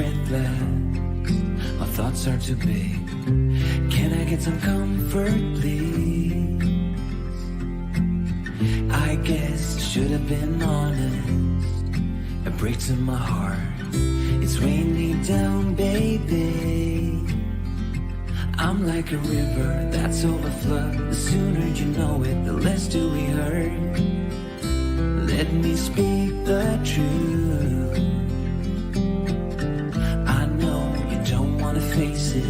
breathless, my thoughts are too big. Can I get some comfort, please? I guess I should have been honest. It breaks in my heart. It's weighing me down, baby. I'm like a river that's overflowed. The sooner you know it, the less do we hurt. Let me speak the truth. I know you don't want to face it.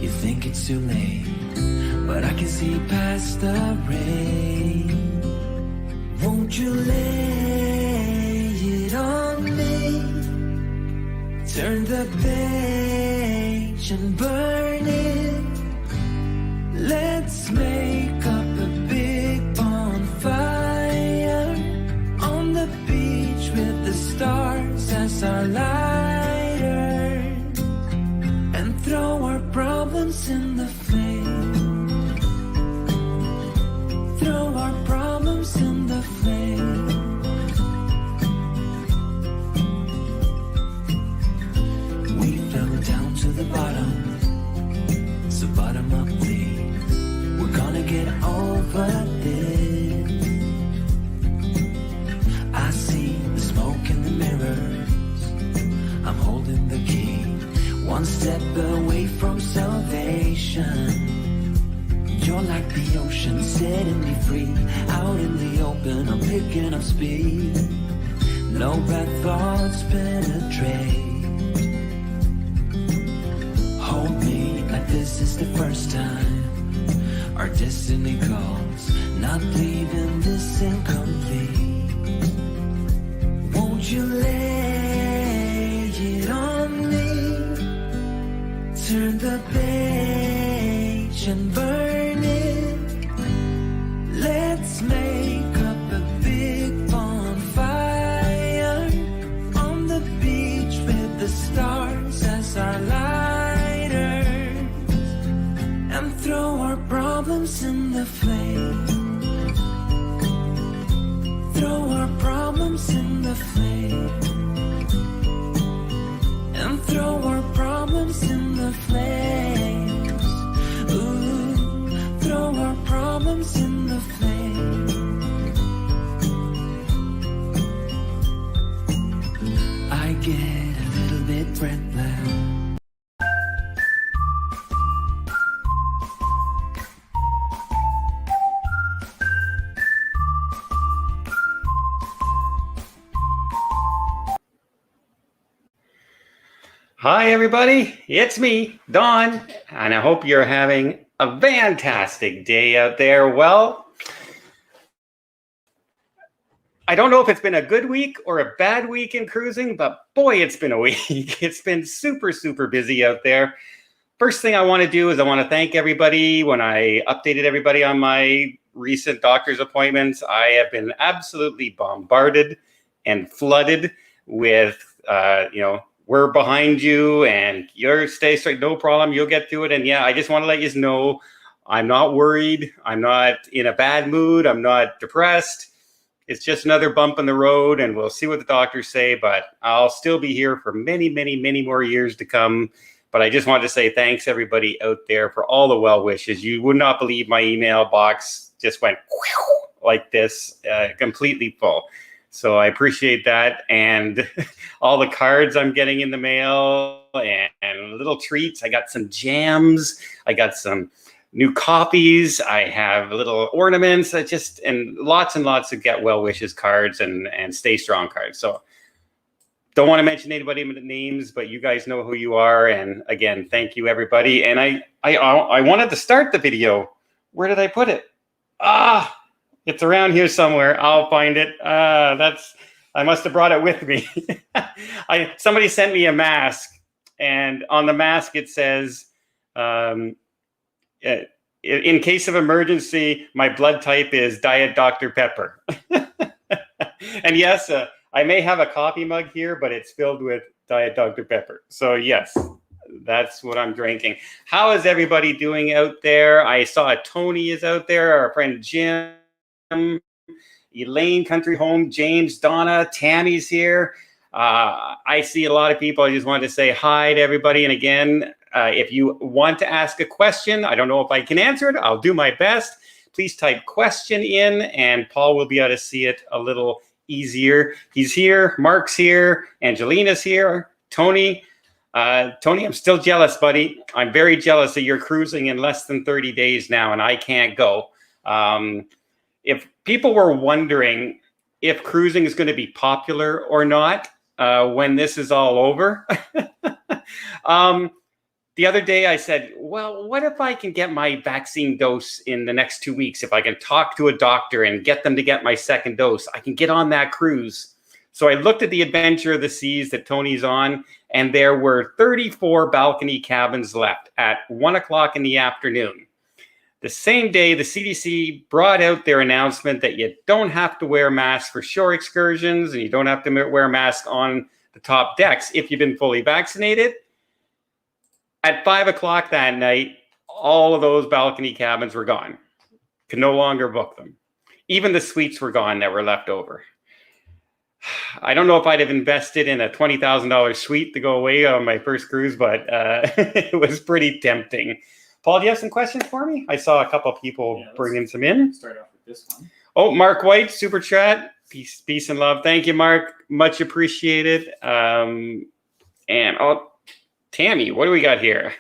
You think it's too late, but I can see past the rain. Won't you lay it on me? Turn the page and burn it. Let's make up a big bonfire on the beach with the stars as our lighter, and throw our problems in the flame. Throw our problems in the flame. We fell down to the bottom, so bottom up please. We're gonna get over this. I see the smoke in the mirrors. I'm holding the key, one step away from salvation. You're like the ocean, setting me free. Out in the open, I'm picking up speed. No bad thoughts penetrate. Hold me like this is the first time. Our destiny calls, not leaving this incomplete. Won't you lay it on me? Turn the page and burn it. Let's make up a big bonfire on the beach with the stars as our lighters, and throw our problems in the flame. Throw our problems in the flame. And throw our problems in the flames. Ooh, throw our problems in the flames. I get a little bit breathless. Hi, everybody. It's me, Don, and I hope you're having a fantastic day out there. Well, I don't know if it's been a good week or a bad week in cruising, but boy, it's been a week. It's been super, super busy out there. First thing I want to do is I want to thank everybody. When I updated everybody on my recent doctor's appointments, I have been absolutely bombarded and flooded with, we're behind you and you're stay straight, no problem, you'll get through it. And yeah, I just want to let you know, I'm not worried. I'm not in a bad mood. I'm not depressed. It's just another bump in the road, and we'll see what the doctors say, but I'll still be here for many, many, many more years to come. But I just wanted to say thanks everybody out there for all the well wishes. You would not believe my email box just went like this, completely full. So I appreciate that, and all the cards I'm getting in the mail and little treats. I got some jams. I got some new copies. I have little ornaments. And lots of get well wishes cards and stay strong cards. So don't want to mention anybody names, but you guys know who you are. And again, thank you everybody. And I wanted to start the video. Where did I put it? It's around here somewhere. I'll find it. I must have brought it with me. Somebody sent me a mask, and on the mask it says, in case of emergency, my blood type is Diet Dr. Pepper. And yes, I may have a coffee mug here, but it's filled with Diet Dr. Pepper. So yes, that's what I'm drinking. How is everybody doing out there? I saw Tony is out there, our friend Jim, Elaine, Country Home, James, Donna, Tammy's here. I see a lot of people. I just wanted to say hi to everybody. And again, if you want to ask a question, I don't know if I can answer it. I'll do my best. Please type question in, and Paul will be able to see it a little easier. He's here. Mark's here. Angelina's here. Tony. Tony, I'm still jealous, buddy. I'm very jealous that you're cruising in less than 30 days now, and I can't go. If people were wondering if cruising is going to be popular or not when this is all over, the other day I said, well, what if I can get my vaccine dose in the next 2 weeks? If I can talk to a doctor and get them to get my second dose, I can get on that cruise. So I looked at the Adventure of the Seas that Tony's on, and there were 34 balcony cabins left at 1 o'clock in the afternoon. The same day, the CDC brought out their announcement that you don't have to wear masks for shore excursions, and you don't have to wear a mask on the top decks if you've been fully vaccinated. At 5 o'clock that night, all of those balcony cabins were gone. Could no longer book them. Even the suites were gone that were left over. I don't know if I'd have invested in a $20,000 suite to go away on my first cruise, but it was pretty tempting. Paul, do you have some questions for me? I saw a couple of people bringing some in. Start off with this one. Oh, Mark White, super chat. Peace and love. Thank you, Mark. Much appreciated. Tammy, what do we got here?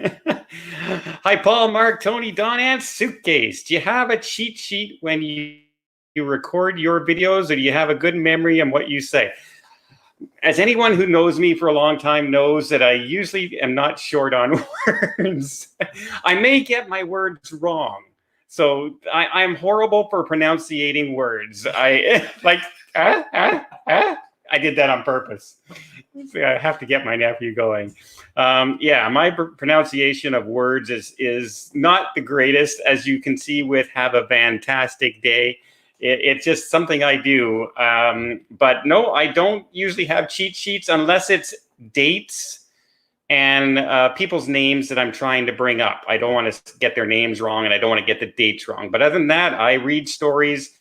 Hi, Paul, Mark, Tony, Don, and Suitcase. Do you have a cheat sheet when you record your videos, or do you have a good memory on what you say? As anyone who knows me for a long time knows that I usually am not short on words. I may get my words wrong. So I'm horrible for pronunciating words. I did that on purpose. I have to get my nephew going. My pronunciation of words is not the greatest, as you can see with Have a Fantastic Day. It's just something I do. But no, I don't usually have cheat sheets unless it's dates and people's names that I'm trying to bring up. I don't want to get their names wrong, and I don't want to get the dates wrong. But other than that, I read stories.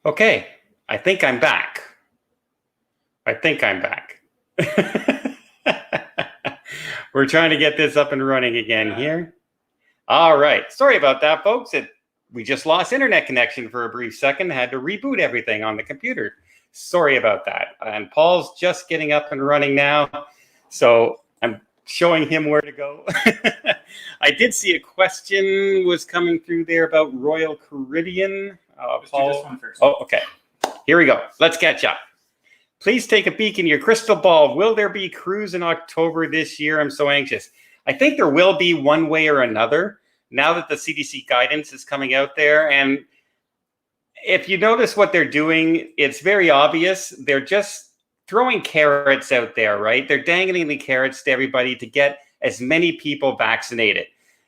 Okay, I think I'm back. We're trying to get this up and running again here. All right. Sorry about that, folks. We just lost internet connection for a brief second. Had to reboot everything on the computer. Sorry about that. And Paul's just getting up and running now. So I'm showing him where to go. I did see a question was coming through there about Royal Caribbean. Let's Paul. do this one first. Oh, okay. Here we go. Let's catch up. Please take a peek in your crystal ball. Will there be cruise in October this year? I'm so anxious. I think there will be one way or another now that the CDC guidance is coming out there. And if you notice what they're doing, it's very obvious. They're just throwing carrots out there, right? They're dangling the carrots to everybody to get as many people vaccinated.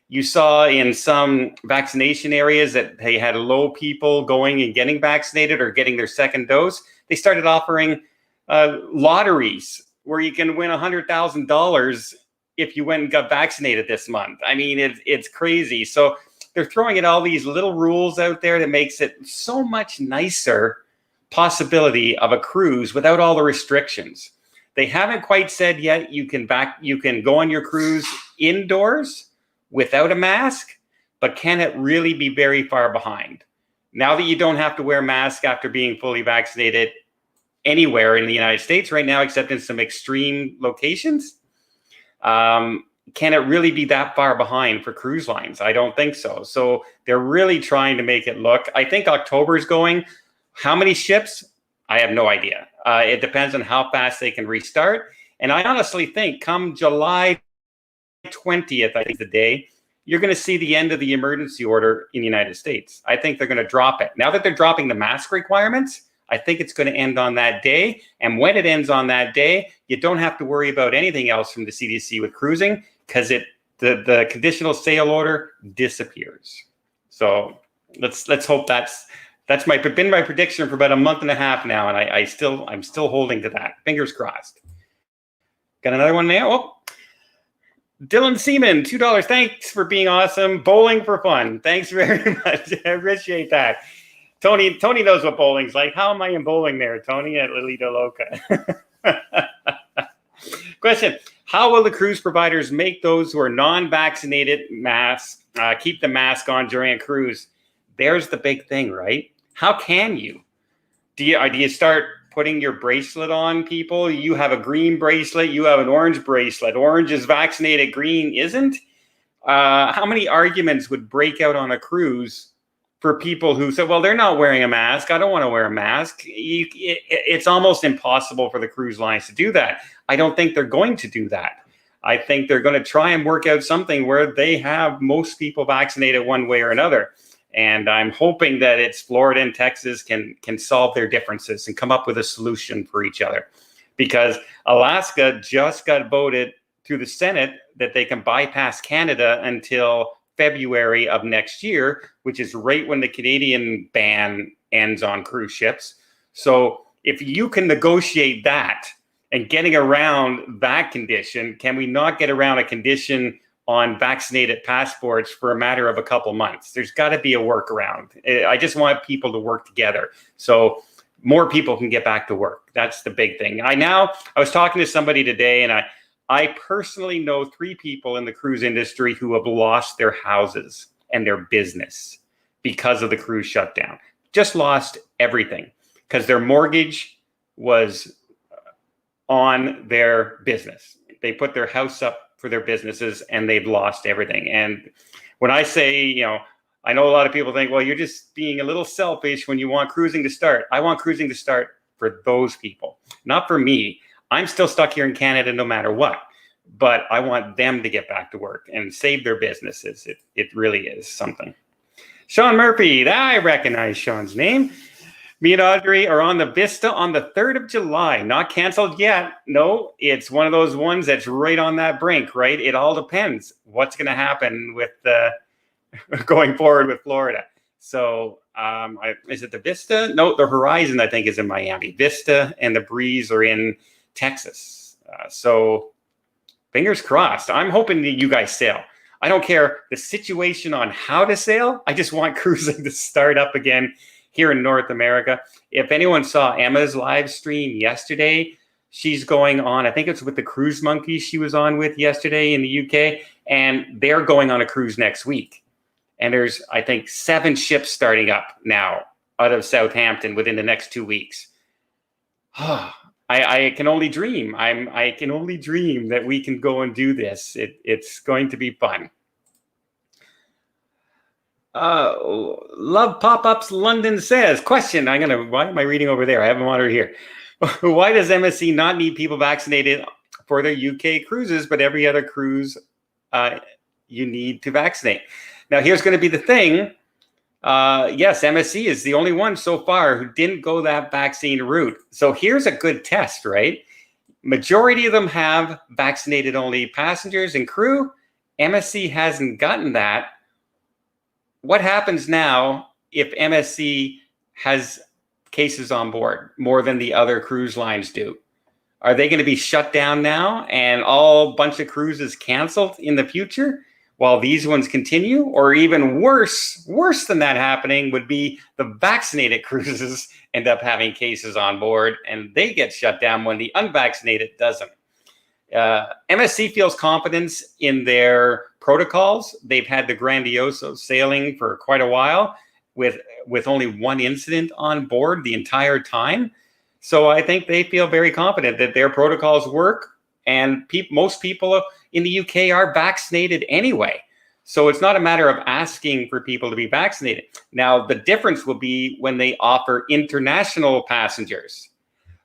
You saw in some vaccination areas that they had low people going and getting vaccinated or getting their second dose. They started offering lotteries where you can win $100,000 if you went and got vaccinated this month. I mean, it's crazy. So they're throwing in all these little rules out there that makes it so much nicer possibility of a cruise without all the restrictions. They haven't quite said yet you can go on your cruise indoors without a mask, but can it really be very far behind? Now that you don't have to wear a mask after being fully vaccinated anywhere in the United States right now, except in some extreme locations, can it really be that far behind for cruise lines? I don't think so. So they're really trying to make it look. I think October is going. How many ships? I have no idea. It depends on how fast they can restart. And I honestly think come July 20th, I think the day, you're going to see the end of the emergency order in the United States. I think they're going to drop it. Now that they're dropping the mask requirements, I think it's going to end on that day. And when it ends on that day, you don't have to worry about anything else from the CDC with cruising, because the conditional sail order disappears. So let's hope that's been my prediction for about a month and a half now, and I'm still holding to that. Fingers crossed. Got another one now. Oh, Dylan Seaman, $2. Thanks for being awesome. Bowling for fun. Thanks very much. I appreciate that. Tony knows what bowling's like. How am I in bowling there, Tony, at Lolita Loca? Question: how will the cruise providers make those who are non-vaccinated keep the mask on during a cruise? There's the big thing, right? How can you? Do you start putting your bracelet on people? You have a green bracelet, you have an orange bracelet. Orange is vaccinated, green isn't. How many arguments would break out on a cruise for people who said, well, they're not wearing a mask, I don't want to wear a mask? It's almost impossible for the cruise lines to do that. I don't think they're going to do that. I think they're going to try and work out something where they have most people vaccinated one way or another. And I'm hoping that it's Florida and Texas can solve their differences and come up with a solution for each other. Because Alaska just got voted through the Senate that they can bypass Canada until February of next year, which is right when the Canadian ban ends on cruise ships. So if you can negotiate that and getting around that condition, can we not get around a condition on vaccinated passports for a matter of a couple months? There's got to be a workaround. I just want people to work together so more people can get back to work. That's the big thing. I was talking to somebody today, and I personally know 3 people in the cruise industry who have lost their houses and their business because of the cruise shutdown. Just lost everything because their mortgage was on their business. They put their house up for their businesses and they've lost everything. And when I say, I know a lot of people think, well, you're just being a little selfish when you want cruising to start. I want cruising to start for those people, not for me. I'm still stuck here in Canada no matter what, but I want them to get back to work and save their businesses. It really is something. Sean Murphy, I recognize Sean's name. Me and Audrey are on the Vista on the 3rd of July. Not canceled yet. No, it's one of those ones that's right on that brink, right? It all depends what's going to happen with going forward with Florida. So is it the Vista? No, the Horizon, I think, is in Miami. Vista and the Breeze are in Texas. So fingers crossed. I'm hoping that you guys sail. I don't care the situation on how to sail. I just want cruising to start up again here in North America. If anyone saw Emma's live stream yesterday, she's going on, I think it's with the Cruise Monkeys she was on with yesterday in the UK, and they're going on a cruise next week. And there's, I think, 7 ships starting up now out of Southampton within the next 2 weeks. I can only dream. I can only dream that we can go and do this. It's going to be fun. Love Pop-Ups London says, question, why am I reading over there? I have them on here. Why does MSC not need people vaccinated for their UK cruises, but every other cruise you need to vaccinate? Now, here's going to be the thing. Yes, MSC is the only one so far who didn't go that vaccine route. So here's a good test, right? Majority of them have vaccinated only passengers and crew. MSC hasn't gotten that. What happens now if MSC has cases on board more than the other cruise lines do? Are they going to be shut down now and all bunch of cruises canceled in the future while these ones continue? Or even worse than that happening would be the vaccinated cruises end up having cases on board and they get shut down when the unvaccinated doesn't. MSC feels confidence in their protocols. They've had the Grandioso sailing for quite a while with only one incident on board the entire time. So I think they feel very confident that their protocols work, and most people in the UK are vaccinated anyway. So it's not a matter of asking for people to be vaccinated. Now, the difference will be when they offer international passengers.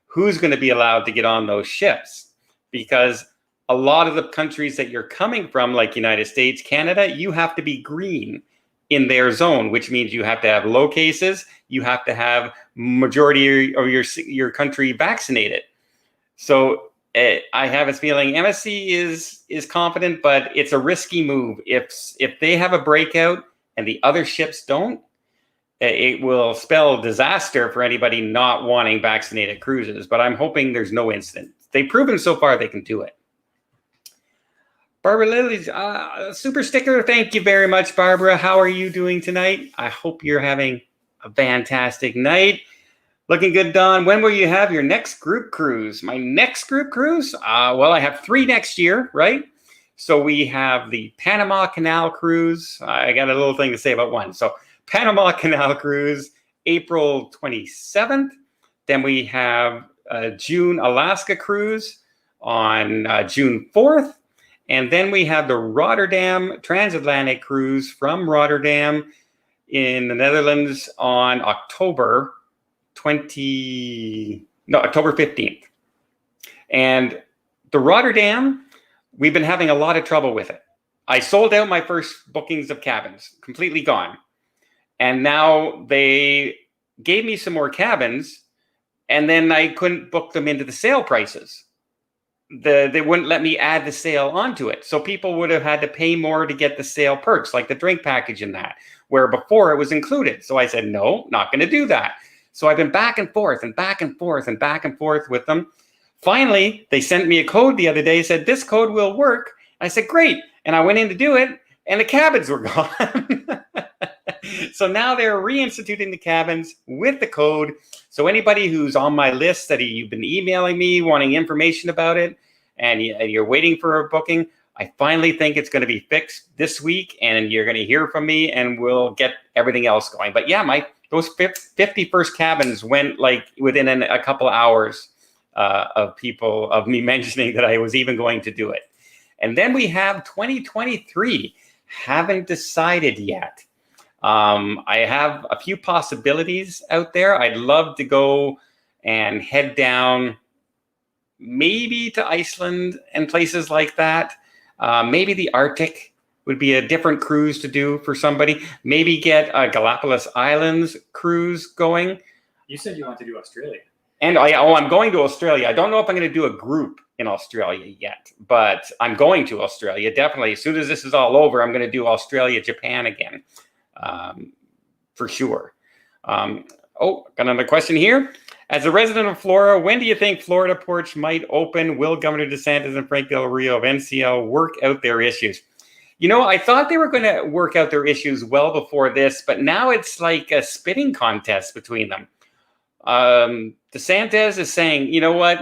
Who's going to be allowed to get on those ships? Because a lot of the countries that you're coming from, like United States, Canada, you have to be green in their zone, which means you have to have low cases. You have to have majority of your country vaccinated. So I have a feeling MSC is confident, but it's a risky move. If they have a breakout and the other ships don't, it will spell disaster for anybody not wanting vaccinated cruises. But I'm hoping there's no incident. They've proven so far they can do it. Barbara Lily's super sticker. Thank you very much, Barbara. How are you doing tonight? I hope you're having a fantastic night. Looking good, Don. When will you have your next group cruise? My next group cruise? Well, I have 3 next year, right? So we have the Panama Canal cruise. I got a little thing to say about one. So Panama Canal cruise, April 27th. Then we have June Alaska cruise on June 4th. And then we have the Rotterdam Transatlantic cruise from Rotterdam in the Netherlands on October 15th. And the Rotterdam, we've been having a lot of trouble with it. I sold out my first bookings of cabins, completely gone. And now they gave me some more cabins, and then I couldn't book them into the sale prices. They wouldn't let me add the sale onto it. So people would have had to pay more to get the sale perks, like the drink package and that, where before it was included. So I said, no, not going to do that. So I've been back and forth and back and forth and back and forth with them. Finally, they sent me a code the other day, said this code will work. I said, great. And I went in to do it, and the cabins were gone. So now they're reinstituting the cabins with the code. So anybody who's on my list that you've been emailing me wanting information about it, and you're waiting for a booking, I finally think it's going to be fixed this week, and you're going to hear from me, and we'll get everything else going. But yeah, those 50 first cabins went like within a couple of hours of me mentioning that I was even going to do it. And then we have 2023. Haven't decided yet. I have a few possibilities out there. I'd love to go and head down maybe to Iceland and places like that. Maybe the Arctic would be a different cruise to do for somebody. Maybe get a Galapagos Islands cruise going. You said you want to do Australia. And I'm going to Australia. I don't know if I'm going to do a group in Australia yet, but I'm going to Australia, definitely. As soon as this is all over, I'm going to do Australia, Japan again. For sure. Got another question here. As a resident of Florida, when do you think Florida ports might open? Will Governor DeSantis and Frank Del Rio of NCL work out their issues? You know, I thought they were going to work out their issues well before this, but now it's like a spitting contest between them. DeSantis is saying, you know what,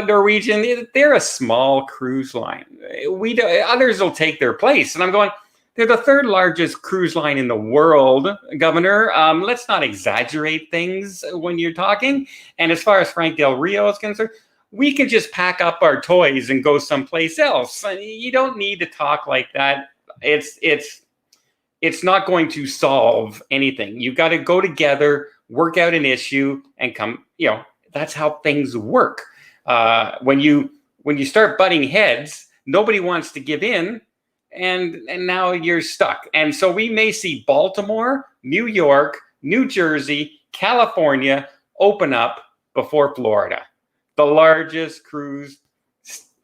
Norwegian, they're a small cruise line. Others will take their place. And I'm going, they're the 3rd largest cruise line in the world, Governor. Let's not exaggerate things when you're talking. And as far as Frank Del Rio is concerned, we can just pack up our toys and go someplace else. You don't need to talk like that. It's not going to solve anything. You've got to go together, work out an issue, and come. That's how things work. When you start butting heads, nobody wants to give in. And now you're stuck. And so we may see Baltimore, New York, New Jersey, California open up before Florida, the largest cruise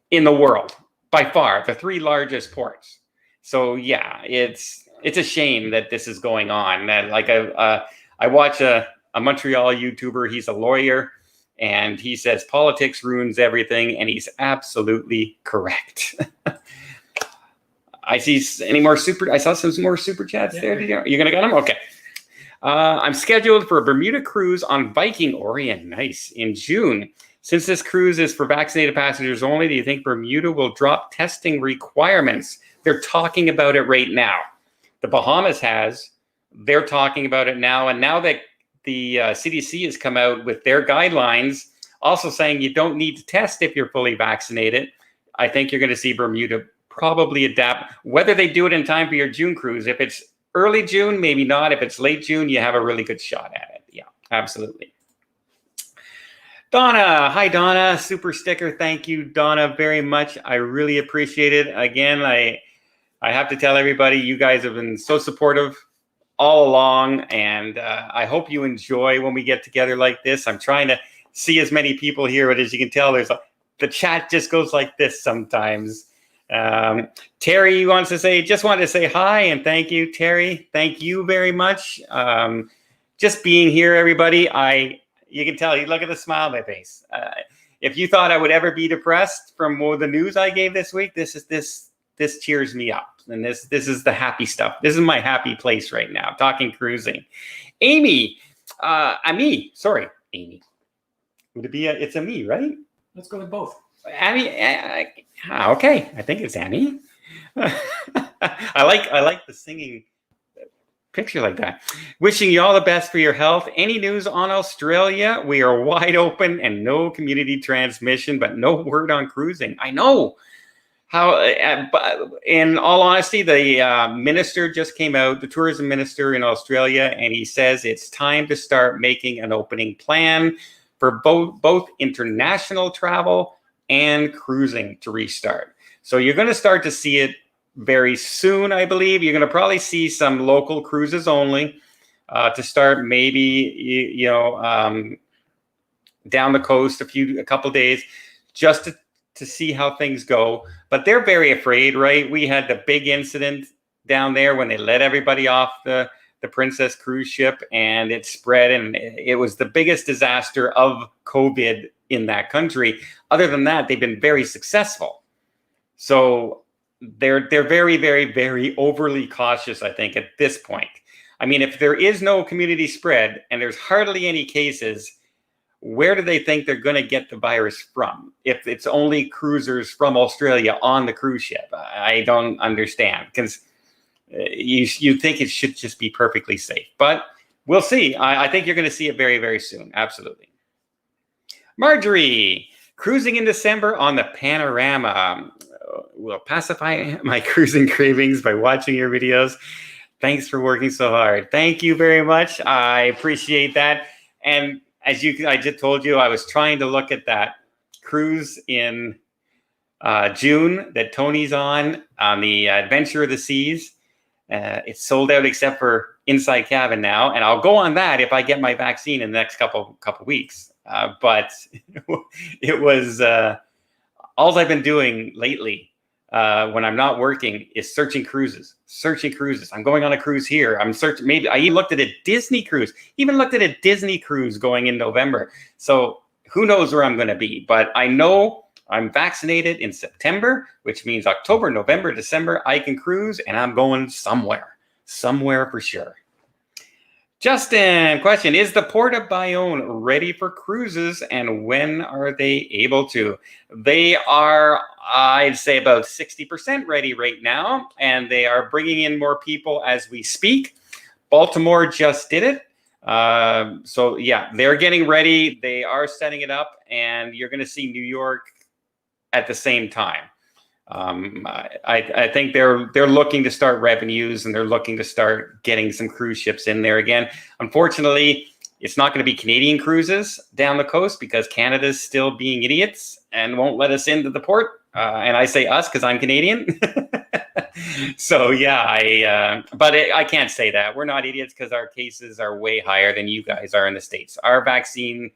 in the world, by far, the 3 largest ports. So yeah, it's a shame that this is going on. And like I watch a Montreal YouTuber, he's a lawyer, and he says politics ruins everything, and he's absolutely correct. I see I saw some more super chats there. You're going to get them? Okay. I'm scheduled for a Bermuda cruise on Viking Orient. Nice. In June. Since this cruise is for vaccinated passengers only, do you think Bermuda will drop testing requirements? They're talking about it right now. The Bahamas has. They're talking about it now. And now that the CDC has come out with their guidelines, also saying you don't need to test if you're fully vaccinated, I think you're going to see Bermuda probably adapt. Whether they do it in time for your June cruise, if it's early June, maybe not. If it's late June, you have a really good shot at it. Yeah, absolutely. Donna, hi Donna, super sticker. Thank you, Donna, very much. I really appreciate it. Again, I have to tell everybody, you guys have been so supportive all along, and I hope you enjoy when we get together like this. I'm trying to see as many people here, but as you can tell, the chat just goes like this sometimes. Terry wants to say, just wanted to say hi and thank you, Terry. Thank you very much. Just being here, everybody. You can tell, you look at the smile on my face. If you thought I would ever be depressed from more the news I gave this week, this cheers me up. And this is the happy stuff. This is my happy place right now, talking cruising. Amy, sorry, Amy. Would it be it's a me, right? Let's go with both. Amy, okay. I think it's Amy. I like the singing picture like that. Wishing you all the best for your health. Any news on Australia? We are wide open and no community transmission, but no word on cruising. I know. How, in all honesty, the minister just came out, the tourism minister in Australia, and he says it's time to start making an opening plan for both international travel and cruising to restart. So you're going to start to see it very soon, I believe. You're going to probably see some local cruises only to start, maybe down the coast a couple days, just to see how things go. But they're very afraid, right? We had the big incident down there when they let everybody off the Princess cruise ship, and it spread, and it was the biggest disaster of COVID in that country. Other than that, they've been very successful. So they're very, very, very overly cautious, I think, at this point. I mean, if there is no community spread and there's hardly any cases, where do they think they're going to get the virus from? If it's only cruisers from Australia on the cruise ship, I don't understand, because you think it should just be perfectly safe. But we'll see. I think you're going to see it very, very soon. Absolutely. Marjorie, cruising in December on the Panorama. Will pacify my cruising cravings by watching your videos. Thanks for working so hard. Thank you very much. I appreciate that. And I just told you, I was trying to look at that cruise in June that Tony's on the Adventure of the Seas. It's sold out except for inside cabin now, and I'll go on that if I get my vaccine in the next couple weeks. But it was all I've been doing lately when I'm not working is searching cruises. I'm going on a cruise here. I'm searching. Maybe I even looked at a Disney cruise. Going in November. So who knows where I'm going to be? But I know I'm vaccinated in September, which means October, November, December, I can cruise, and I'm going somewhere for sure. Justin, question, is the Port of Bayonne ready for cruises, and when are they able to? They are, I'd say, about 60% ready right now, and they are bringing in more people as we speak. Baltimore just did it. So yeah, they're getting ready. They are setting it up, and you're going to see New York at the same time. I think they're looking to start revenues, and they're looking to start getting some cruise ships in there again. Unfortunately, it's not going to be Canadian cruises down the coast because Canada's still being idiots and won't let us into the port. And I say us because I'm Canadian. So yeah, but I can't say that. We're not idiots because our cases are way higher than you guys are in the States. Our vaccine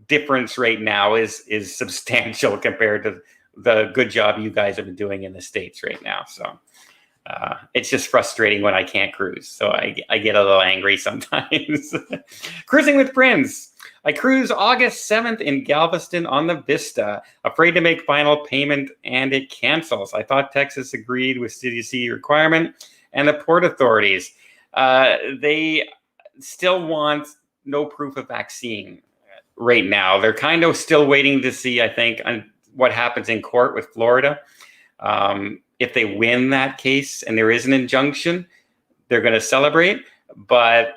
difference right now is substantial compared to the good job you guys have been doing in the States right now. So it's just frustrating when I can't cruise. So I get a little angry sometimes. Cruising with friends. I cruise August 7th in Galveston on the Vista. Afraid to make final payment and it cancels. I thought Texas agreed with CDC requirement and the port authorities. They still want no proof of vaccine. right now. They're kind of still waiting to see, I think, on what happens in court with Florida. If they win that case and there is an injunction, they're going to celebrate. But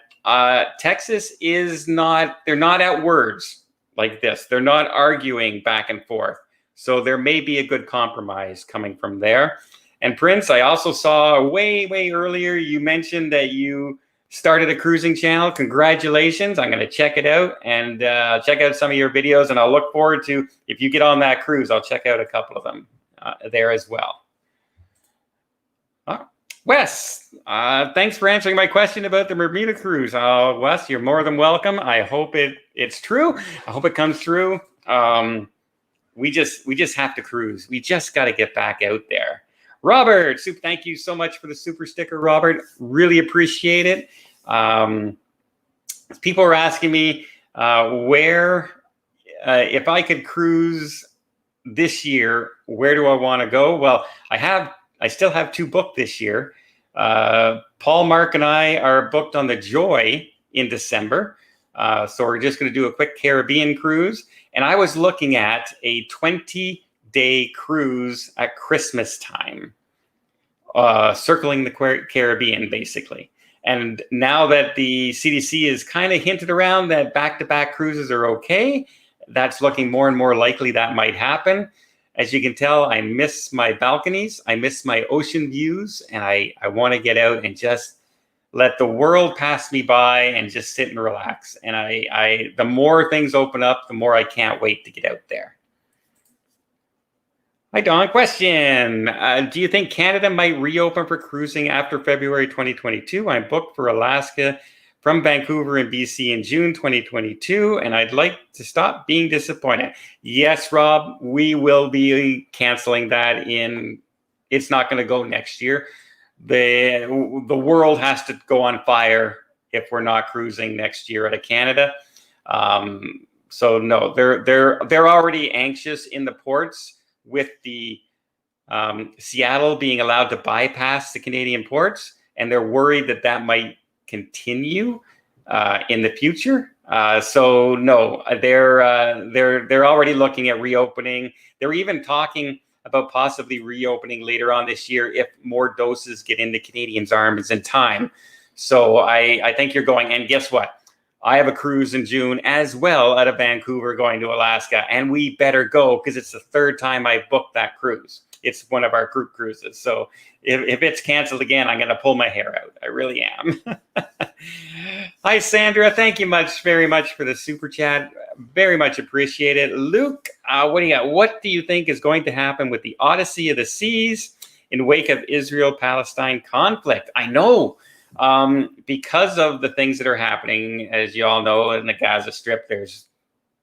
Texas is not, they're not at words like this. They're not arguing back and forth. So there may be a good compromise coming from there. And Prince, I also saw way earlier, you mentioned that you started a cruising channel. Congratulations. I'm going to check it out and check out some of your videos. And I'll look forward to, if you get on that cruise, I'll check out a couple of them there as well. Wes, thanks for answering my question about the Bermuda cruise. Wes, you're more than welcome. I hope it's true. I hope it comes through. We just have to cruise. We just got to get back out there. Robert, thank you so much for the super sticker, Robert. Really appreciate it. People are asking me where, if I could cruise this year, where do I want to go? Well, I still have 2 booked this year. Paul, Mark, and I are booked on the Joy in December. So we're just going to do a quick Caribbean cruise. And I was looking at a 20-day cruise at Christmas time, circling the Caribbean, basically. And now that the CDC is kind of hinted around that back-to-back cruises are okay, that's looking more and more likely that might happen. As you can tell, I miss my balconies. I miss my ocean views. And I want to get out and just let the world pass me by and just sit and relax. And the more things open up, the more I can't wait to get out there. Hi, Don. Question. Do you think Canada might reopen for cruising after February 2022? I'm booked for Alaska from Vancouver and BC in June 2022, and I'd like to stop being disappointed. Yes, Rob, we will be canceling that it's not going to go next year. The world has to go on fire if we're not cruising next year out of Canada. So no, they're already anxious in the ports with the Seattle being allowed to bypass the Canadian ports, and they're worried that might continue in the future. So no, they're already looking at reopening. They're even talking about possibly reopening later on this year if more doses get into Canadians' arms in time. So I think you're going, and guess what? I have a cruise in June as well out of Vancouver going to Alaska, and we better go because it's the 3rd time I booked that cruise. It's one of our group cruises. So if it's canceled again, I'm going to pull my hair out. I really am. Hi, Sandra. Thank you very much for the super chat. Very much appreciated. Luke, what do you got? What do you think is going to happen with the Odyssey of the Seas in wake of Israel-Palestine conflict? I know, because of the things that are happening, as you all know, in the Gaza Strip, there's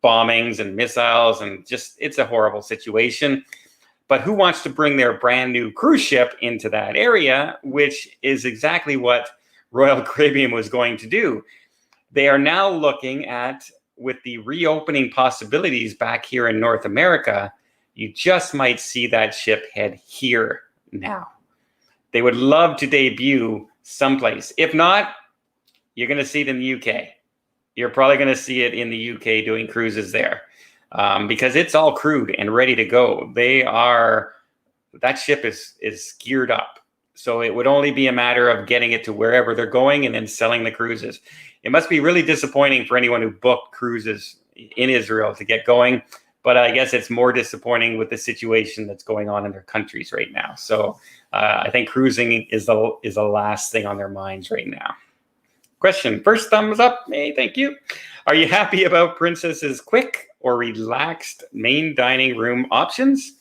bombings and missiles, and just it's a horrible situation. But who wants to bring their brand new cruise ship into that area, which is exactly what Royal Caribbean was going to do. They are now looking at, with the reopening possibilities back here in North America, you just might see that ship head here now. They would love to debut someplace. If not, you're going to see it in the UK. You're probably going to see it in the UK doing cruises there. Because it's all crewed and ready to go. That ship is geared up. So it would only be a matter of getting it to wherever they're going and then selling the cruises. It must be really disappointing for anyone who booked cruises in Israel to get going. But I guess it's more disappointing with the situation that's going on in their countries right now. So I think cruising is the last thing on their minds right now. Question. First thumbs up. Hey, thank you. Are you happy about Princess's quick or relaxed main dining room options?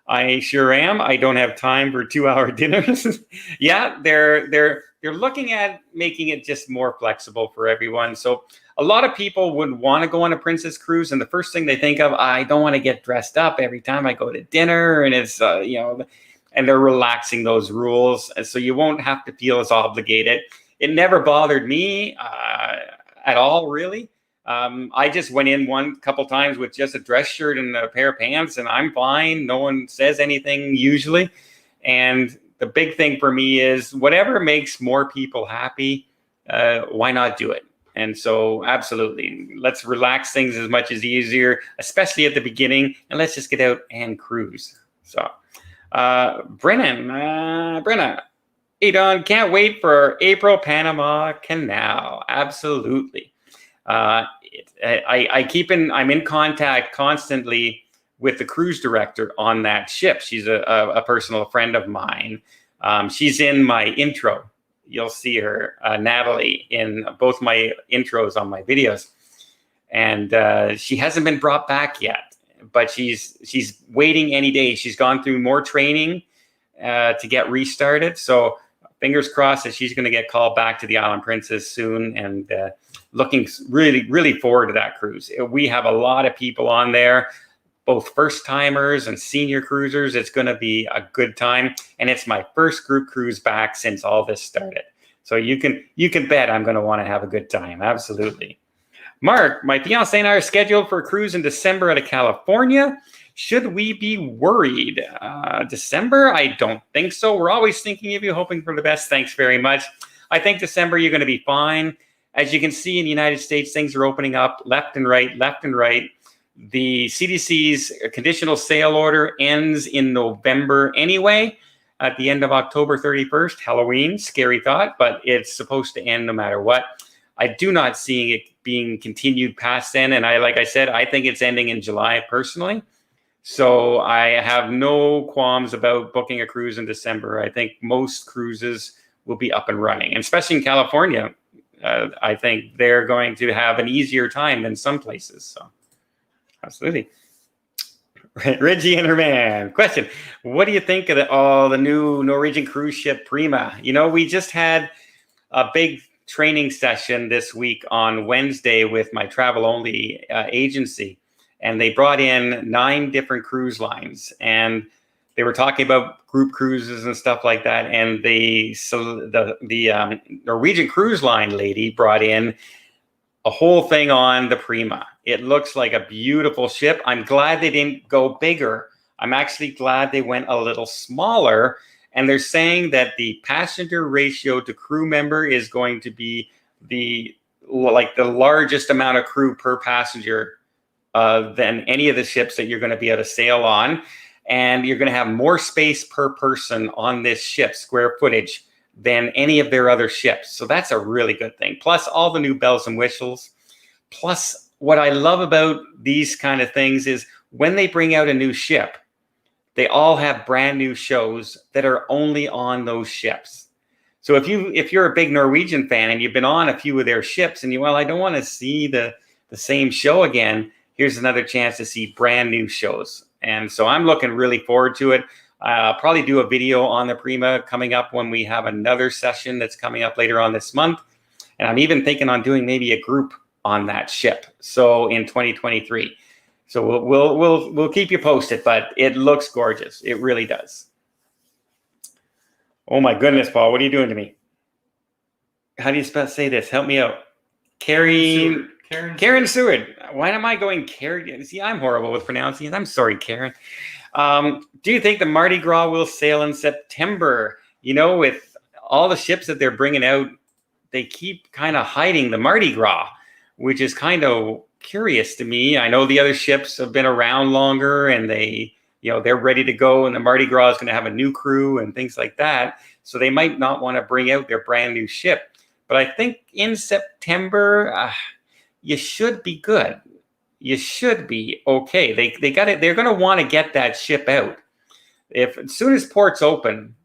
I sure am. I don't have time for 2-hour dinners. Yeah, they're looking at making it just more flexible for everyone. So a lot of people would want to go on a Princess cruise, and the first thing they think of, I don't want to get dressed up every time I go to dinner, and it's and they're relaxing those rules, and so you won't have to feel as obligated. It never bothered me at all, really. I just went in couple times with just a dress shirt and a pair of pants, and I'm fine. No one says anything usually. And the big thing for me is whatever makes more people happy, why not do it? And so absolutely, let's relax things as much as easier, especially at the beginning, and let's just get out and cruise. So Brenna, hey Don, can't wait for April Panama Canal. Absolutely. I'm in contact constantly with the cruise director on that ship. She's a personal friend of mine. She's in my intro. You'll see her, Natalie, in both my intros on my videos. And she hasn't been brought back yet, but she's waiting any day. She's gone through more training to get restarted. So fingers crossed that she's going to get called back to the Island Princess soon, and looking really, really forward to that cruise. We have a lot of people on there, both first timers and senior cruisers. It's going to be a good time. And it's my first group cruise back since all this started. So you can bet I'm going to want to have a good time. Absolutely. Mark, my fiance and I are scheduled for a cruise in December out of California. Should we be worried? December? I don't think so. We're always thinking of you, hoping for the best. Thanks very much. I think December, you're going to be fine. As you can see in the United States, things are opening up left and right, left and right. The CDC's conditional sail order ends in November anyway, at the end of October 31st, Halloween, scary thought, but it's supposed to end no matter what. I do not see it being continued past then. And like I said, I think it's ending in July personally. So I have no qualms about booking a cruise in December. I think most cruises will be up and running, and especially in California. I think they're going to have an easier time than some places. So absolutely. Reggie and her man. Question: what do you think of the new Norwegian cruise ship Prima? We just had a big training session this week on Wednesday with my travel only agency. And they brought in 9 different cruise lines, and they were talking about group cruises and stuff like that. And the Norwegian Cruise Line lady brought in a whole thing on the Prima. It looks like a beautiful ship. I'm glad they didn't go bigger. I'm actually glad they went a little smaller. And they're saying that the passenger ratio to crew member is going to be the largest amount of crew per passenger than any of the ships that you're going to be able to sail on. And you're going to have more space per person on this ship, square footage, than any of their other ships. So that's a really good thing. Plus all the new bells and whistles. Plus what I love about these kind of things is when they bring out a new ship, they all have brand new shows that are only on those ships. So if you're a big Norwegian fan and you've been on a few of their ships and I don't want to see the same show again, here's another chance to see brand new shows. And so I'm looking really forward to it. I'll probably do a video on the Prima coming up when we have another session that's coming up later on this month. And I'm even thinking on doing maybe a group on that ship. So in 2023. So we'll keep you posted, but it looks gorgeous. It really does. Oh my goodness, Paul, what are you doing to me? How do you say this? Help me out. Karen Seward. Why am I going Karen? See, I'm horrible with pronouncing it. I'm sorry, Karen. Do you think the Mardi Gras will sail in September? With all the ships that they're bringing out, they keep kind of hiding the Mardi Gras, which is kind of curious to me. I know the other ships have been around longer and they're ready to go, and the Mardi Gras is going to have a new crew and things like that. So they might not want to bring out their brand new ship. But I think in September, you should be good. You should be okay. They got it. They're going to want to get that ship out. As soon as ports open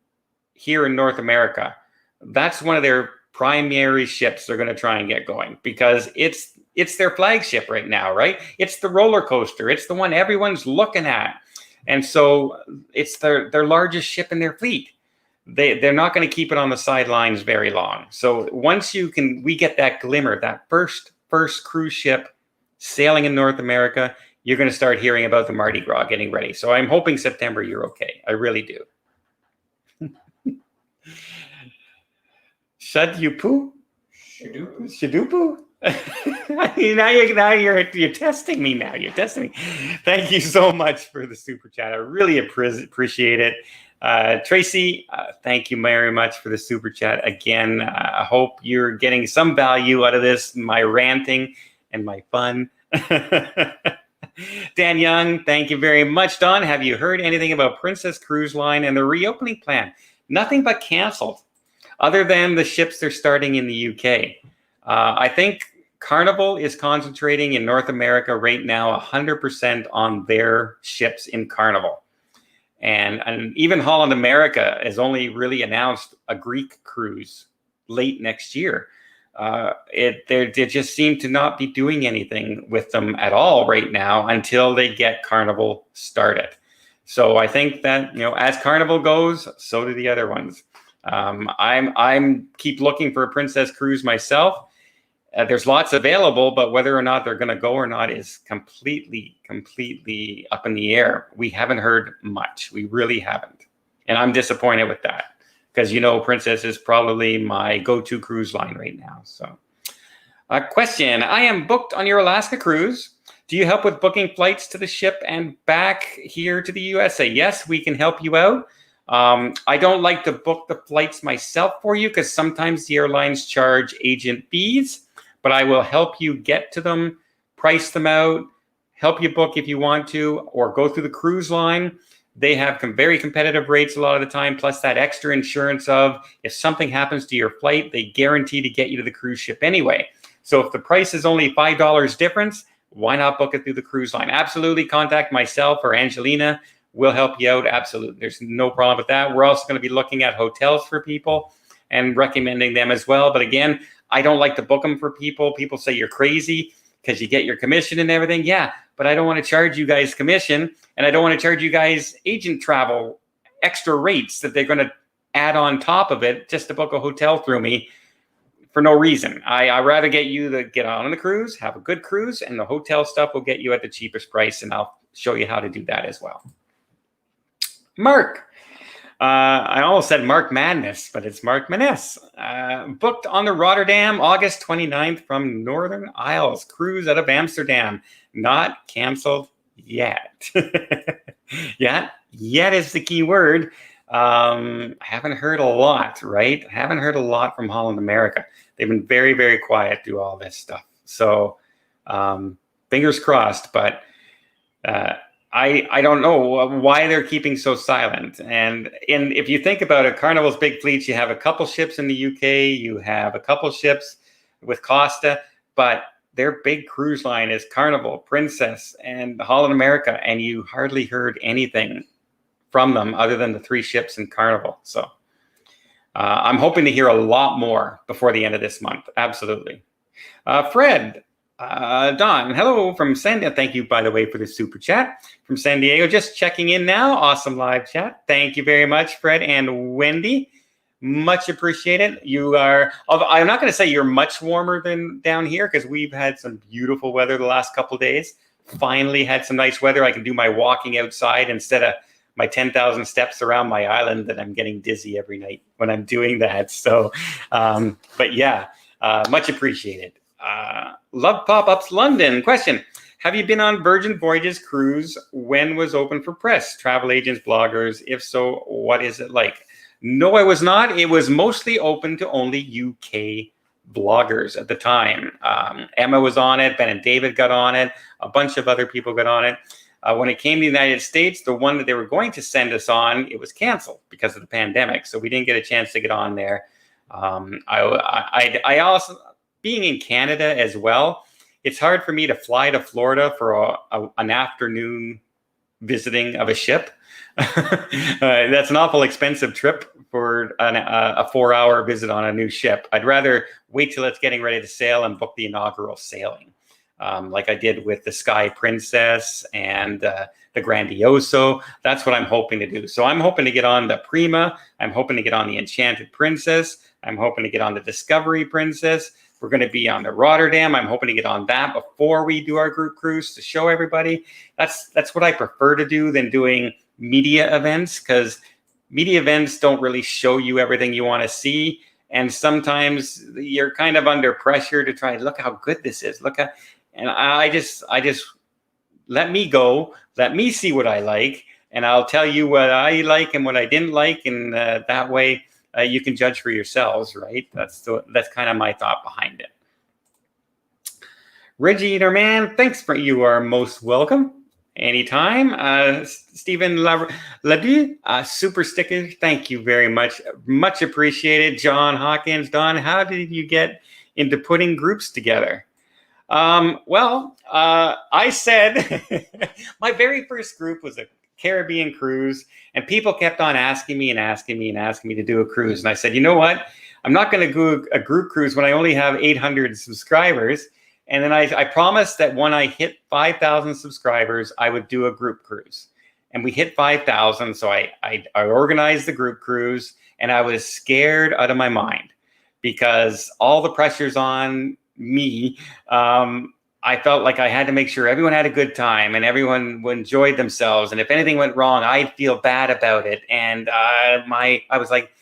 here in North America, that's one of their primary ships they're going to try and get going, because it's their flagship right now, right? It's the roller coaster. It's the one everyone's looking at. And so it's their largest ship in their fleet. They're not going to keep it on the sidelines very long. So once we get that glimmer, that first cruise ship sailing in North America, you're going to start hearing about the Mardi Gras getting ready. So I'm hoping September you're okay. I really do. Shadupu? Shadupu? now you're testing me now. You're testing me. Thank you so much for the super chat. I really appreciate it. Tracy, thank you very much for the super chat. Again, I hope you're getting some value out of this, my ranting and my fun. Dan Young, thank you very much. Don, have you heard anything about Princess Cruise Line and the reopening plan? Nothing but canceled, other than the ships they're starting in the UK. I think Carnival is concentrating in North America right now 100% on their ships in Carnival. And even Holland America has only really announced a Greek cruise late next year. They just seem to not be doing anything with them at all right now until they get Carnival started. So I think that, as Carnival goes, so do the other ones. I'm keep looking for a Princess cruise myself. There's lots available, but whether or not they're going to go or not is completely up in the air. We haven't heard much. We really haven't. And I'm disappointed with that because, Princess is probably my go-to cruise line right now. So, question. I am booked on your Alaska cruise. Do you help with booking flights to the ship and back here to the USA? Yes, we can help you out. I don't like to book the flights myself for you because sometimes the airlines charge agent fees. But I will help you get to them, price them out, help you book if you want to, or go through the cruise line. They have very competitive rates a lot of the time, plus that extra insurance of if something happens to your flight, they guarantee to get you to the cruise ship anyway. So if the price is only $5 difference, why not book it through the cruise line? Absolutely, contact myself or Angelina. We'll help you out. Absolutely. There's no problem with that. We're also going to be looking at hotels for people and recommending them as well. But again, I don't like to book them for people. People say you're crazy because you get your commission and everything. Yeah, but I don't want to charge you guys commission, and I don't want to charge you guys agent travel extra rates that they're going to add on top of it just to book a hotel through me for no reason. I'd rather get you to get on the cruise, have a good cruise, and the hotel stuff will get you at the cheapest price, and I'll show you how to do that as well. Mark. I almost said Mark Madness, but it's Mark Maness. Booked on the Rotterdam, August 29th from Northern Isles. Cruise out of Amsterdam. Not canceled yet. Yet is the key word. Haven't heard a lot, right? Haven't heard a lot from Holland America. They've been very, very quiet through all this stuff. So fingers crossed, but I don't know why they're keeping so silent. And if you think about it, Carnival's big fleets, you have a couple ships in the UK, you have a couple ships with Costa, but their big cruise line is Carnival, Princess, and Holland America, and you hardly heard anything from them other than the 3 ships in Carnival. So I'm hoping to hear a lot more before the end of this month. Absolutely. Fred. Don, hello from San Diego. Thank you, by the way, for the super chat from San Diego. Just checking in now. Awesome live chat. Thank you very much, Fred and Wendy. Much appreciated. You are, I'm not going to say you're much warmer than down here because we've had some beautiful weather the last couple of days. Finally had some nice weather. I can do my walking outside instead of my 10,000 steps around my island that I'm getting dizzy every night when I'm doing that. So, but yeah, much appreciated. Love Pop-Ups London. Question. Have you been on Virgin Voyages cruise when was open for press, travel agents, bloggers? If so, what is it like? No, I was not. It was mostly open to only UK bloggers at the time. Emma was on it. Ben and David got on it. A bunch of other people got on it. When it came to the United States, the one that they were going to send us on, it was canceled because of the pandemic. So we didn't get a chance to get on there. I also... Being in Canada as well, it's hard for me to fly to Florida for an afternoon visiting of a ship. That's an awful expensive trip for a 4-hour visit on a new ship. I'd rather wait till it's getting ready to sail and book the inaugural sailing, like I did with the Sky Princess and the Grandioso. That's what I'm hoping to do. So I'm hoping to get on the Prima. I'm hoping to get on the Enchanted Princess. I'm hoping to get on the Discovery Princess. We're going to be on the Rotterdam. I'm hoping to get on that before we do our group cruise to show everybody. That's what I prefer to do than doing media events, because media events don't really show you everything you want to see. And sometimes you're kind of under pressure to try, look how good this is. And I just let me go, let me see what I like. and I'll tell you what I like and what I didn't like, and that way you can judge for yourselves, right? That's kind of my thought behind it. Reggie Eater Man, thanks for you are most welcome. Anytime. Stephen Ledoux, super sticker, thank you very much. Much appreciated. John Hawkins, Don, how did you get into putting groups together? I said my very first group was a Caribbean cruise, and people kept on asking me to do a cruise. And I said, you know what? I'm not going to do a group cruise when I only have 800 subscribers. And then I promised that when I hit 5,000 subscribers, I would do a group cruise. And we hit 5,000, so I organized the group cruise, and I was scared out of my mind because all the pressure's on me. I felt like I had to make sure everyone had a good time and everyone enjoyed themselves. And if anything went wrong, I'd feel bad about it. And I was like,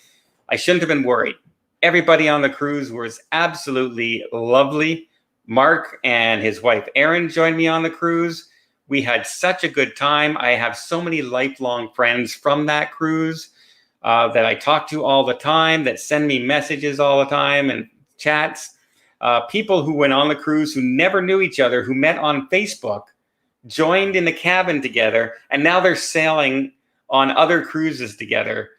I shouldn't have been worried. Everybody on the cruise was absolutely lovely. Mark and his wife, Erin, joined me on the cruise. We had such a good time. I have so many lifelong friends from that cruise that I talk to all the time, that send me messages all the time and chats. People who went on the cruise who never knew each other, who met on Facebook, joined in the cabin together, and now they're sailing on other cruises together.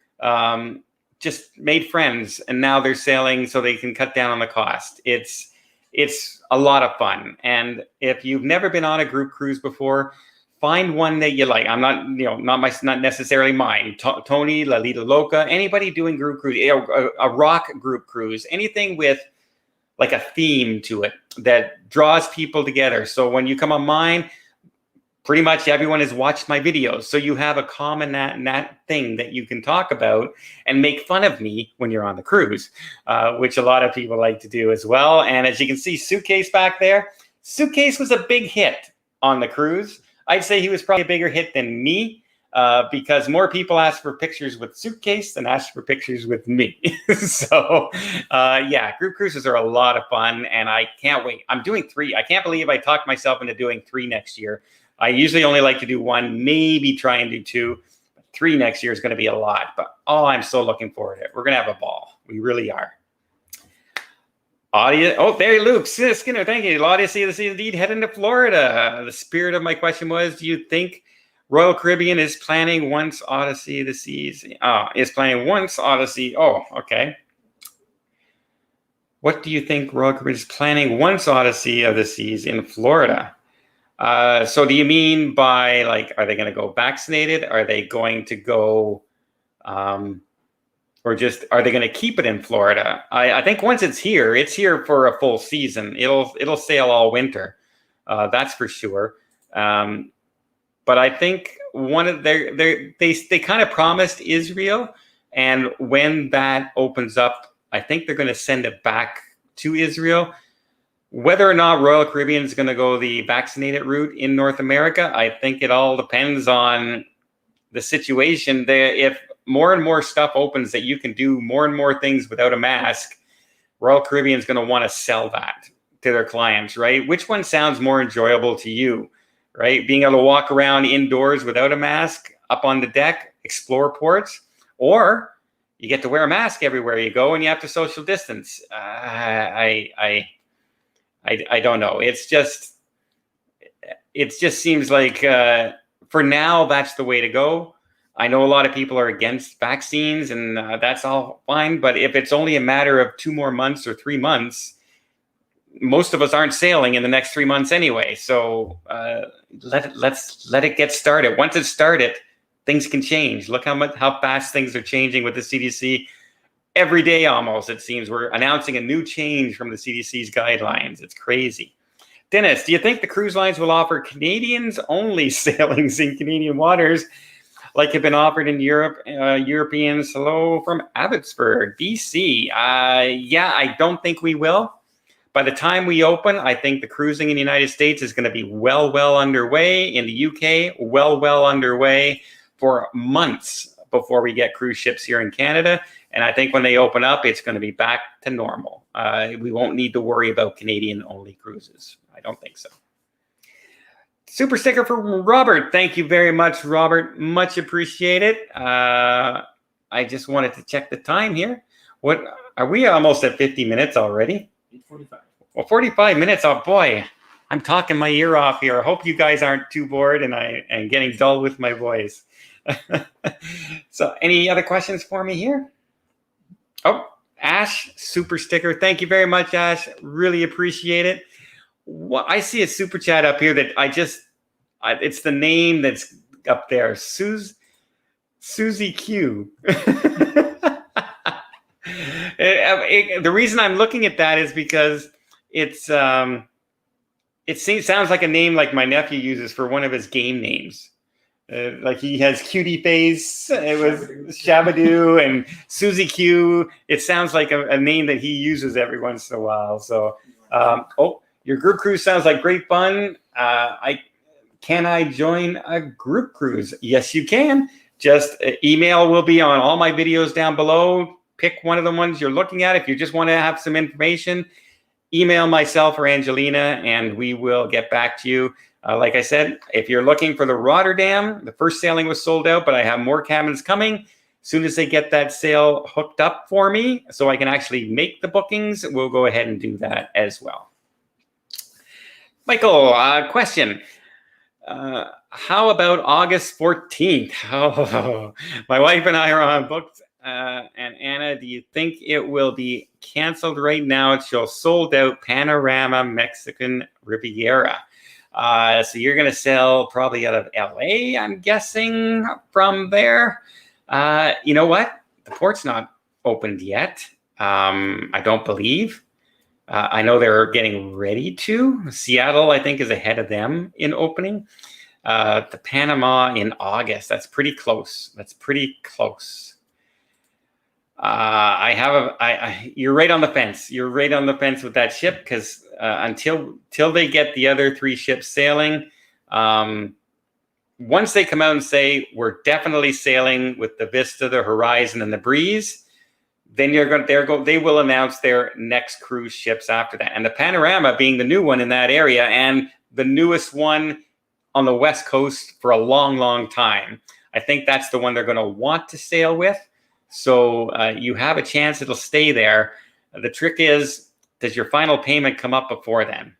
Just made friends, and now they're sailing so they can cut down on the cost. It's a lot of fun. And if you've never been on a group cruise before, find one that you like. I'm not, not necessarily mine. Tony, La Lita Loca, anybody doing group cruise, a rock group cruise, anything with like a theme to it that draws people together. So when you come on mine, pretty much everyone has watched my videos. So you have a common that thing that you can talk about and make fun of me when you're on the cruise, which a lot of people like to do as well. And as you can see, Suitcase back there, Suitcase was a big hit on the cruise. I'd say he was probably a bigger hit than me because more people asked for pictures with Suitcase than asked for pictures with me. So yeah, group cruises are a lot of fun and I can't wait. I'm doing 3. I can't believe I talked myself into doing 3 next year. I usually only like to do 1, maybe try and do 2. 3 next year is going to be a lot, but I'm so looking forward to it. We're going to have a ball. We really are. There, Luke Skinner, thank you. Odyssey of the Seas indeed heading to Florida. The spirit of my question was, do you think Royal Caribbean is planning once Odyssey of the Seas? Is planning once Odyssey. Oh, okay. What do you think Royal Caribbean is planning once Odyssey of the Seas in Florida? So do you mean by like, are they going to go vaccinated? Are they going to go, or just, are they going to keep it in Florida? I think once it's here for a full season. It'll sail all winter. That's for sure. But I think one of they kind of promised Israel. And when that opens up, I think they're going to send it back to Israel. Whether or not Royal Caribbean is going to go the vaccinated route in North America, I think it all depends on the situation. If more and more stuff opens that you can do more and more things without a mask, Royal Caribbean is going to want to sell that to their clients, right? Which one sounds more enjoyable to you, right? Being able to walk around indoors without a mask, up on the deck, explore ports, or you get to wear a mask everywhere you go and you have to social distance. I don't know. It just seems like for now, that's the way to go. I know a lot of people are against vaccines and that's all fine. But if it's only a matter of 2 more months or 3 months, most of us aren't sailing in the next 3 months anyway. So let's let it get started. Once it's started, things can change. Look how fast things are changing with the CDC. Every day almost, it seems, we're announcing a new change from the CDC's guidelines. It's crazy. Dennis, do you think the cruise lines will offer Canadians only sailings in Canadian waters like have been offered in Europe? Europeans, hello from Abbotsford, BC. Yeah, I don't think we will. By the time we open, I think the cruising in the United States is going to be well underway. In the UK, well underway for months before we get cruise ships here in Canada. And I think when they open up, it's going to be back to normal. We won't need to worry about Canadian-only cruises. I don't think so. Super sticker from Robert. Thank you very much, Robert. Much appreciated. I just wanted to check the time here. What are we almost at 50 minutes already? 8:45. Well, 45 minutes. Oh boy, I'm talking my ear off here. I hope you guys aren't too bored and I am getting dull with my voice. So any other questions for me here? Oh, Ash, super sticker. Thank you very much, Ash. Really appreciate it. Well, I see a super chat up here that it's the name that's up there. Susie Q. The reason I'm looking at that is because it sounds like a name like my nephew uses for one of his game names. Like he has Cutie Face, it was Shabadoo, and Susie Q. It sounds like a name that he uses every once in a while. So, your group cruise sounds like great fun. Can I join a group cruise? Yes, you can. Just email will be on all my videos down below. Pick one of the ones you're looking at. If you just want to have some information, email myself or Angelina, and we will get back to you. Like I said, if you're looking for the Rotterdam, the first sailing was sold out, but I have more cabins coming. As soon as they get that sail hooked up for me so I can actually make the bookings, we'll go ahead and do that as well. Michael, question. How about August 14th? Oh, my wife and I are on booked. And Anna, do you think it will be canceled right now? It's sold out Panorama Mexican Riviera. So you're going to sell probably out of LA, I'm guessing, from there. You know what? The port's not opened yet. I don't believe. I know they're getting ready to. Seattle, I think, is ahead of them in opening. The Panama in August. That's pretty close. You're right on the fence. You're right on the fence with that ship because until they get the other 3 ships sailing, once they come out and say we're definitely sailing with the Vista, the Horizon, and the Breeze, then they will announce their next cruise ships after that. And the Panorama being the new one in that area and the newest one on the West Coast for a long, long time, I think that's the one they're going to want to sail with. So you have a chance it'll stay there. The trick is, does your final payment come up before then?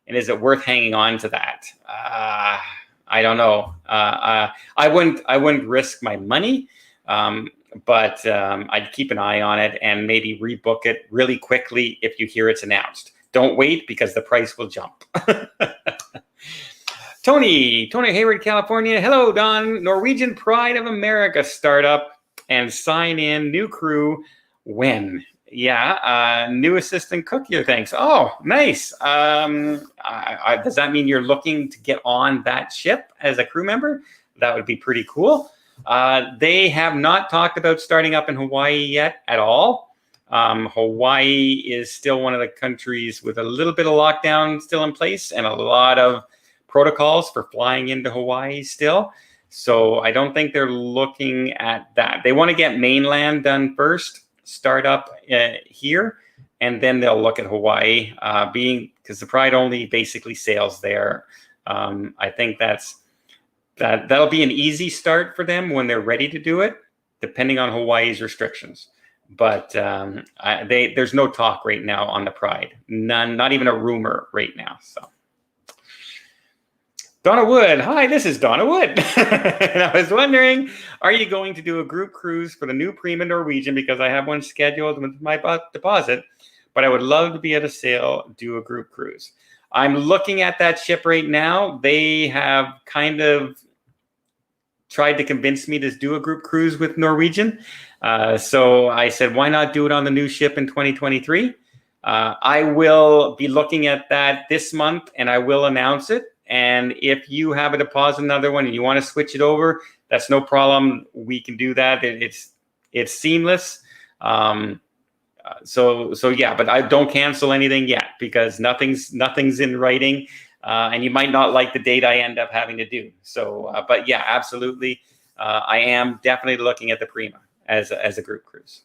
And is it worth hanging on to that? I don't know. I wouldn't risk my money, but I'd keep an eye on it and maybe rebook it really quickly if you hear it's announced. Don't wait because the price will jump. Tony Hayward, California. Hello, Don. Norwegian Pride of America startup and sign in new crew when? Yeah, new assistant cook here, thanks. Oh, nice. Does that mean you're looking to get on that ship as a crew member? That would be pretty cool. They have not talked about starting up in Hawaii yet at all. Hawaii is still one of the countries with a little bit of lockdown still in place and a lot of protocols for flying into Hawaii still. So I don't think they're looking at that. They want to get mainland done first, start up here, and then they'll look at Hawaii, because the Pride only basically sails there. I think that'll be an easy start for them when they're ready to do it, depending on Hawaii's restrictions. But there's no talk right now on the Pride. None, not even a rumor right now. So. Donna Wood. Hi, this is Donna Wood. And I was wondering, are you going to do a group cruise for the new Prima Norwegian? Because I have one scheduled with my deposit, but I would love to be able to do a group cruise. I'm looking at that ship right now. They have kind of tried to convince me to do a group cruise with Norwegian. So I said, why not do it on the new ship in 2023? I will be looking at that this month and I will announce it. And if you have a deposit, another one, and you want to switch it over, that's no problem. We can do that. It's seamless. So yeah, but I don't cancel anything yet because nothing's in writing, and you might not like the date I end up having to do. So, but yeah, absolutely, I am definitely looking at the Prima as a group cruise.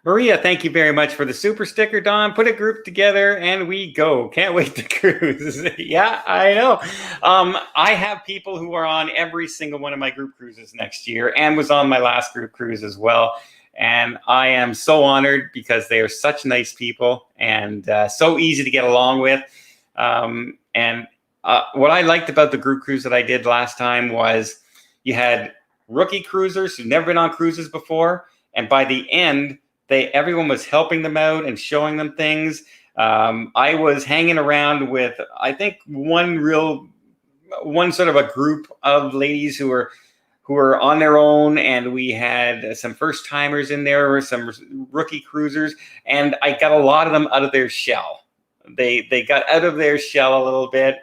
Maria, thank you very much for the super sticker, Don. Put a group together and we go. Can't wait to cruise. Yeah, I know. I have people who are on every single one of my group cruises next year and was on my last group cruise as well. And I am so honored because they are such nice people and so easy to get along with. And what I liked about the group cruise that I did last time was you had rookie cruisers who've never been on cruises before. And by the end, everyone was helping them out and showing them things. I was hanging around with, I think, one sort of a group of ladies who were on their own, and we had some first timers in there, some rookie cruisers, and I got a lot of them out of their shell. They got out of their shell a little bit.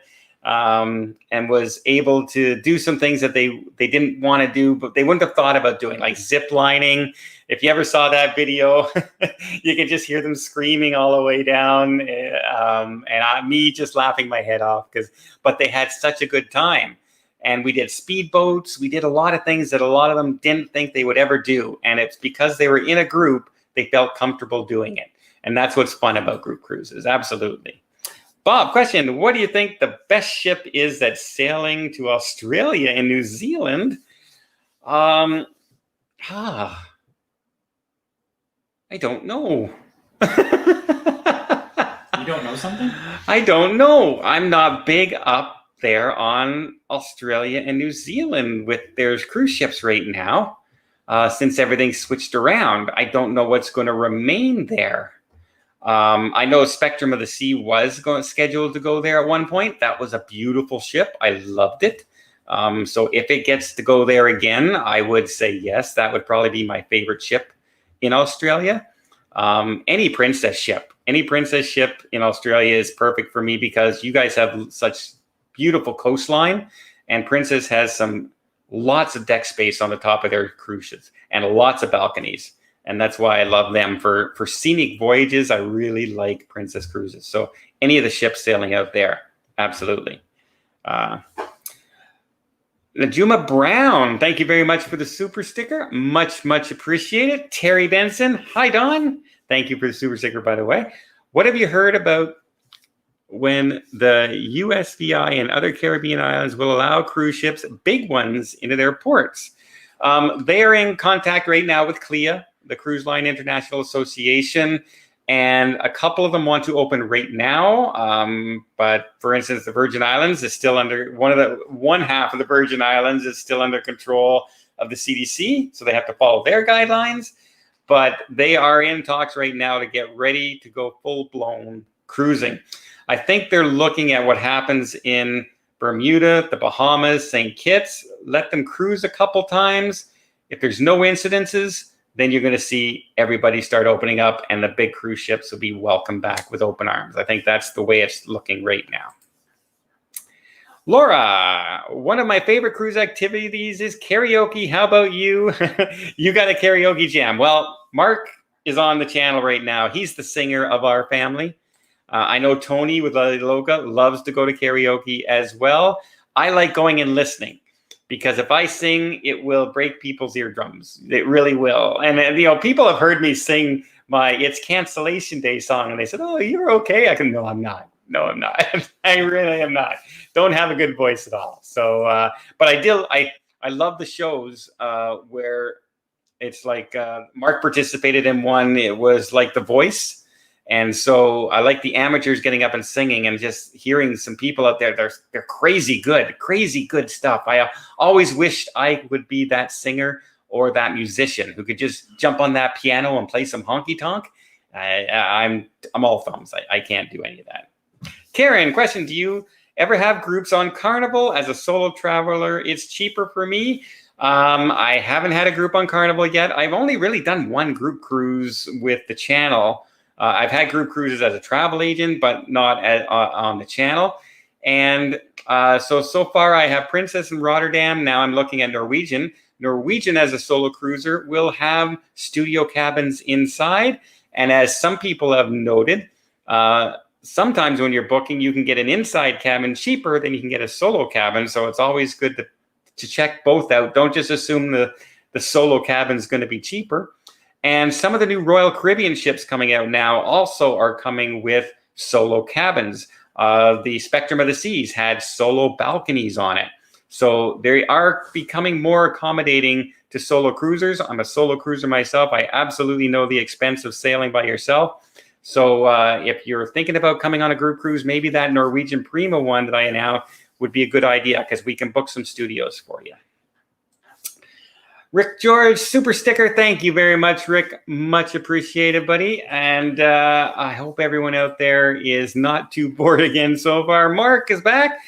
And was able to do some things that they didn't want to do, but they wouldn't have thought about doing, like zip lining. If you ever saw that video, you could just hear them screaming all the way down, and me just laughing my head off but they had such a good time. And we did speedboats. We did a lot of things that a lot of them didn't think they would ever do. And it's because they were in a group, they felt comfortable doing it. And that's what's fun about group cruises. Absolutely. Bob, question, what do you think the best ship is that's sailing to Australia and New Zealand? I don't know. You don't know something? I don't know. I'm not big up there on Australia and New Zealand with their cruise ships right now. Since everything's switched around, I don't know what's going to remain there. I know Spectrum of the Sea was scheduled to go there at one point. That was a beautiful ship. I loved it. So if it gets to go there again, I would say yes. That would probably be my favorite ship in Australia. Any princess ship in Australia is perfect for me because you guys have such beautiful coastline, and Princess has lots of deck space on the top of their cruises and lots of balconies. And that's why I love them. For scenic voyages, I really like Princess Cruises. So any of the ships sailing out there, absolutely. Najuma Brown, thank you very much for the super sticker. Much, much appreciated. Terry Benson, hi, Don. Thank you for the super sticker, by the way. What have you heard about when the USVI and other Caribbean islands will allow cruise ships, big ones, into their ports? They are in contact right now with CLIA, the Cruise Line International Association, and a couple of them want to open right now. But for instance, the Virgin Islands is still under one half of the Virgin Islands is still under control of the CDC, so they have to follow their guidelines. But they are in talks right now to get ready to go full-blown cruising. I think they're looking at what happens in Bermuda, the Bahamas, St. Kitts. Let them cruise a couple times. If there's no incidences, then you're going to see everybody start opening up and the big cruise ships will be welcomed back with open arms. I think that's the way it's looking right now. Laura, one of my favorite cruise activities is karaoke. How about you? You got a karaoke jam. Well, Mark is on the channel right now. He's the singer of our family. I know Tony with La Loca loves to go to karaoke as well. I like going and listening, because if I sing, it will break people's eardrums. It really will. And people have heard me sing my It's Cancellation Day song, and they said, "Oh, you're okay." I can, no, I'm not. No, I'm not. I really am not. Don't have a good voice at all. So, but I love the shows where it's like Mark participated in one. It was like The Voice. And so I like the amateurs getting up and singing and just hearing some people out there. They're crazy good stuff. I always wished I would be that singer or that musician who could just jump on that piano and play some honky tonk. I'm all thumbs. I can't do any of that. Karen, question: do you ever have groups on Carnival? As a solo traveler, it's cheaper for me. I haven't had a group on Carnival yet. I've only really done one group cruise with the channel. I've had group cruises as a travel agent, but not on the channel. And so far I have Princess in Rotterdam. Now I'm looking at Norwegian. Norwegian as a solo cruiser will have studio cabins inside. And as some people have noted, sometimes when you're booking, you can get an inside cabin cheaper than you can get a solo cabin. So it's always good to check both out. Don't just assume the solo cabin is going to be cheaper. And some of the new Royal Caribbean ships coming out now also are coming with solo cabins. The Spectrum of the Seas had solo balconies on it. So they are becoming more accommodating to solo cruisers. I'm a solo cruiser myself. I absolutely know the expense of sailing by yourself. So if you're thinking about coming on a group cruise, maybe that Norwegian Prima one that I announced would be a good idea, because we can book some studios for you. Rick George, super sticker. Thank you very much, Rick. Much appreciated, buddy. And I hope everyone out there is not too bored again so far. Mark is back.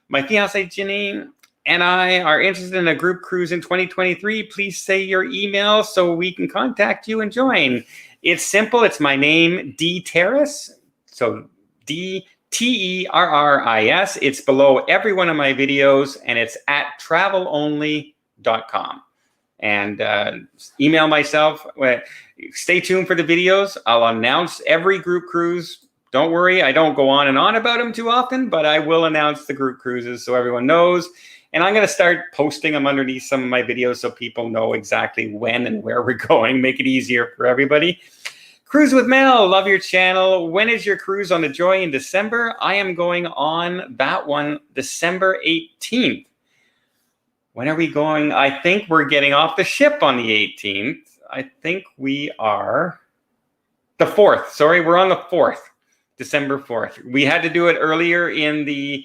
My fiance, Janine, and I are interested in a group cruise in 2023. Please say your email so we can contact you and join. It's simple. It's my name, D Terrace. So DTERRIS. It's below every one of my videos, and it's at travelonly.com. And email myself. Stay tuned for the videos. I'll announce every group cruise. Don't worry, I don't go on and on about them too often, but I will announce the group cruises so everyone knows. And I'm going to start posting them underneath some of my videos so people know exactly when and where we're going. Make it easier for everybody. Cruise with Mel, love your channel. When is your cruise on the Joy in December? I am going on that one December 18th. When are we going? I think we're getting off the ship on the 18th. I think we are the 4th. Sorry, we're on the 4th, December 4th. We had to do it earlier in the,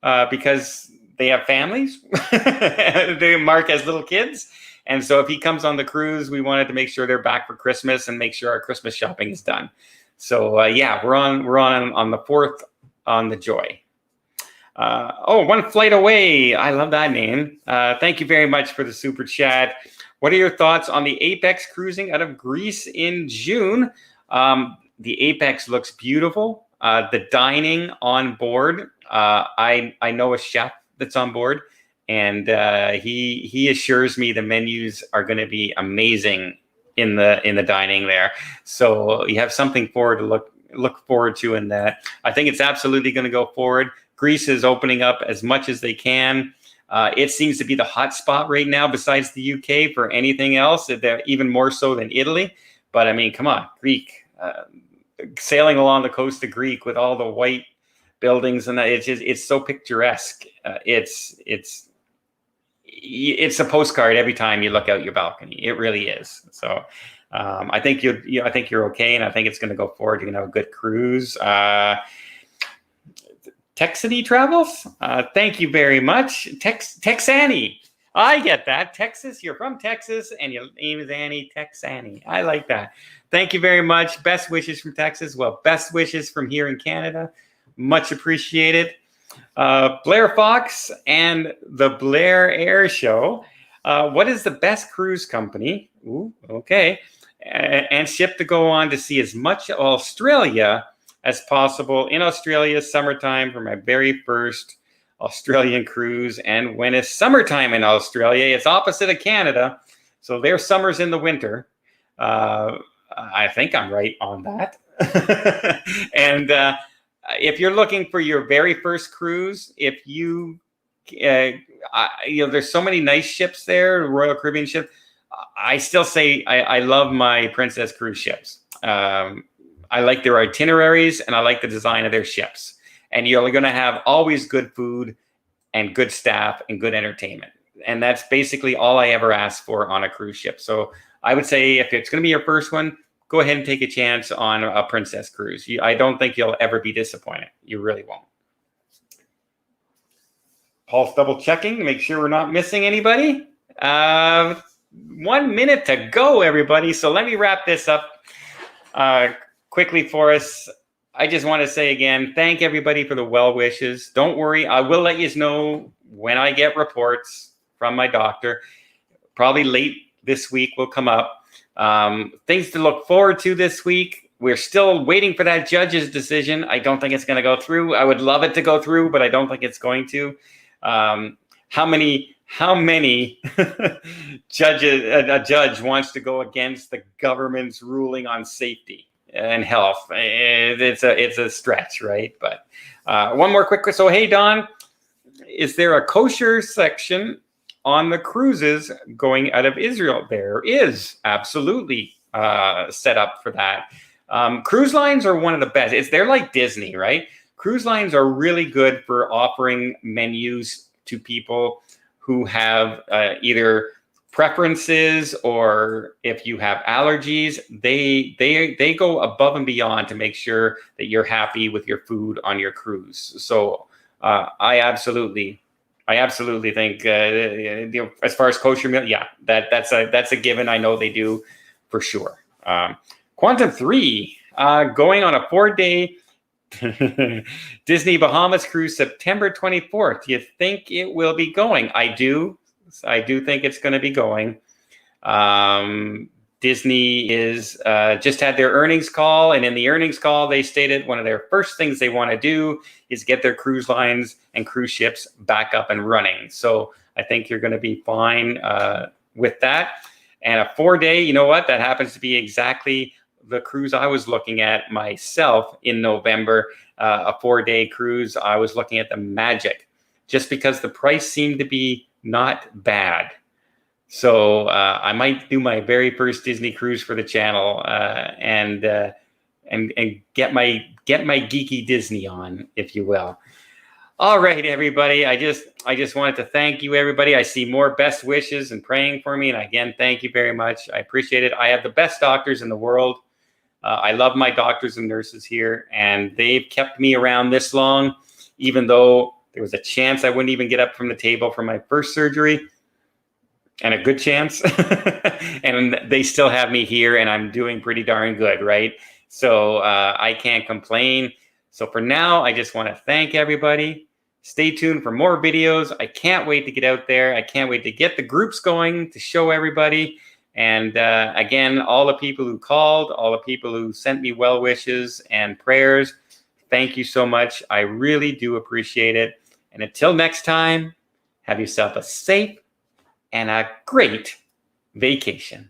because they have families. Mark has little kids. And so if he comes on the cruise, we wanted to make sure they're back for Christmas and make sure our Christmas shopping is done. So yeah, we're on the 4th on the Joy. One flight away. I love that name. Thank you very much for the super chat. What are your thoughts on the Apex cruising out of Greece in June? The Apex looks beautiful. The dining on board. I know a chef that's on board, and he assures me the menus are going to be amazing in the dining there. So you have something forward to look forward to in that. I think it's absolutely going to go forward. Greece is opening up as much as they can. It seems to be the hot spot right now, besides the UK, for anything else, even more so than Italy. But I mean, come on, Greek. Sailing along the coast of Greek with all the white buildings, and it's so picturesque. It's a postcard every time you look out your balcony. It really is. So I think you're okay, and I think it's going to go forward. You're going to have a good cruise. Texany Travels, thank you very much. Texani, I get that. Texas, you're from Texas, and your name is Annie. Texani, I like that. Thank you very much. Best wishes from Texas. Well, best wishes from here in Canada. Much appreciated. Blair Fox and the Blair Air Show. What is the best cruise company? Ooh, okay. And ship to go on to see as much of Australia as possible in Australia's summertime for my very first Australian cruise. And when it's summertime in Australia, it's opposite of Canada. So their summer's in the winter. I think I'm right on that. And if you're looking for your very first cruise, if you, there's so many nice ships there, Royal Caribbean ships. I still say I love my Princess cruise ships. I like their itineraries, and I like the design of their ships. And you're going to have always good food and good staff and good entertainment. And that's basically all I ever ask for on a cruise ship. So I would say if it's going to be your first one, go ahead and take a chance on a Princess cruise. I don't think you'll ever be disappointed. You really won't. Paul's double checking to make sure we're not missing anybody. 1 minute to go, everybody. So let me wrap this up quickly for us. I just want to say again, thank everybody for the well wishes. Don't worry, I will let you know when I get reports from my doctor. Probably late this week will come up. Things to look forward to this week. We're still waiting for that judge's decision. I don't think it's going to go through. I would love it to go through, but I don't think it's going to. How many judges a judge wants to go against the government's ruling on safety and health? It's a stretch, right? But one more quick. So hey, Don, is there a kosher section on the cruises going out of Israel? There is, absolutely. set up for that. Cruise lines are one of the best. They're like Disney, right? Cruise lines are really good for offering menus to people who have either preferences, or if you have allergies, they go above and beyond to make sure that you're happy with your food on your cruise. So I absolutely think as far as kosher meal, yeah, that's a given. I know they do for sure. Quantum 3 going on a 4-day Disney Bahamas cruise September 24th. Do you think it will be going? I do think it's going to be going. Disney is just had their earnings call, and in the earnings call, they stated one of their first things they want to do is get their cruise lines and cruise ships back up and running. So I think you're going to be fine with that. And a 4-day, you know what? That happens to be exactly the cruise I was looking at myself in November. A 4-day cruise. I was looking at the Magic, just because the price seemed to be not bad. So I might do my very first Disney cruise for the channel and get my geeky Disney on, if you will. All right, everybody. I just wanted to thank you, everybody. I see more best wishes and praying for me, and again, thank you very much. I appreciate it. I have the best doctors in the world. I love my doctors and nurses here, and they've kept me around this long, even though there was a chance I wouldn't even get up from the table for my first surgery, and a good chance. And they still have me here, and I'm doing pretty darn good, right? So I can't complain. So for now, I just want to thank everybody. Stay tuned for more videos. I can't wait to get out there. I can't wait to get the groups going to show everybody. And again, all the people who called, all the people who sent me well wishes and prayers, thank you so much. I really do appreciate it. And until next time, have yourself a safe and a great vacation.